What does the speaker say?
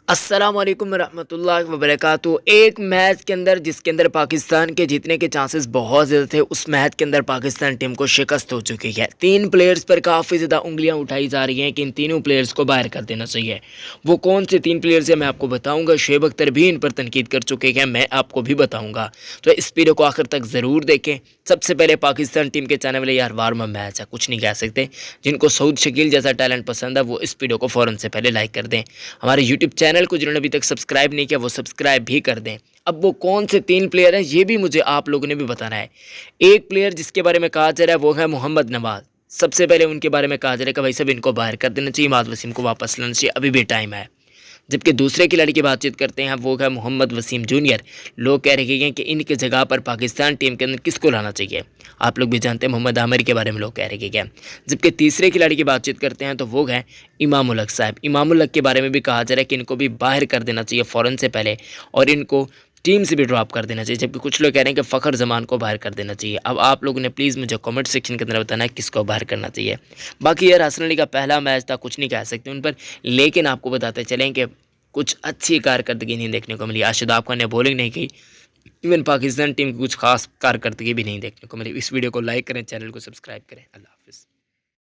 السلام علیکم ورحمۃ اللہ وبرکاتہ۔ ایک میچ کے اندر جس کے اندر پاکستان کے جیتنے کے چانسز بہت زیادہ تھے، اس میچ کے اندر پاکستان ٹیم کو شکست ہو چکی ہے۔ تین پلیئرز پر کافی زیادہ انگلیاں اٹھائی جا رہی ہیں کہ ان تینوں پلیئرز کو باہر کر دینا چاہیے۔ وہ کون سے تین پلیئرز ہیں میں آپ کو بتاؤں گا۔ شعیب اختر بھی ان پر تنقید کر چکے ہیں، میں آپ کو بھی بتاؤں گا، تو اس ویڈیو کو آخر تک ضرور دیکھیں۔ سب سے پہلے پاکستان ٹیم کے چاہنے والے یار وارم اپ میچ ہے، کچھ نہیں کہہ سکتے۔ جن کو سعود شکیل جیسا ٹیلنٹ پسند ہے وہ اس ویڈیو کو فوراً سے پہلے لائک کر دیں۔ ہمارے یوٹیوب چینل کو جنہوں نے ابھی تک سبسکرائب نہیں کیا وہ سبسکرائب بھی کر دیں۔ اب وہ کون سے تین پلیئر ہیں یہ بھی مجھے آپ لوگوں نے بھی بتانا ہے۔ ایک پلیئر جس کے بارے میں کہا جا رہا ہے وہ ہے محمد نواز۔ سب سے پہلے ان کے بارے میں کہا جا رہا ہے کہ بھائی صاحب ان کو باہر کر دینا چاہیے، اماد وسیم کو واپس لانا چاہیے، ابھی بھی ٹائم ہے۔ جبکہ دوسرے کھلاڑی کی بات چیت کرتے ہیں وہ ہے محمد وسیم جونیئر۔ لوگ کہہ رہے ہیں کہ ان کی جگہ پر پاکستان ٹیم کے اندر کس کو لانا چاہیے۔ آپ لوگ بھی جانتے ہیں محمد عامر کے بارے میں لوگ کہہ رہے ہیں۔ جبکہ تیسرے کھلاڑی کی بات چیت کرتے ہیں تو وہ ہے امام الحق صاحب۔ امام الحق کے بارے میں بھی کہا جا رہا ہے کہ ان کو بھی باہر کر دینا چاہیے فوراً سے پہلے، اور ان کو ٹیم سے بھی ڈراپ کر دینا چاہیے۔ جبکہ کچھ لوگ کہہ رہے ہیں کہ فخر زمان کو باہر کر دینا چاہیے۔ اب آپ لوگوں نے پلیز مجھے کامنٹ سیکشن کے اندر بتانا ہے کس کو باہر کرنا چاہیے۔ باقی یار حسن علی کا پہلا میچ تھا، کچھ نہیں کہہ سکتے ان پر، لیکن آپ کو بتاتے چلیں کہ کچھ اچھی کارکردگی نہیں دیکھنے کو ملی۔ شاداب خان نے بولنگ نہیں کی، ایون پاکستان ٹیم کی کچھ خاص کارکردگی بھی نہیں دیکھنے کو ملی۔ اس ویڈیو کو لائک کریں، چینل کو سبسکرائب کریں۔ اللہ حافظ۔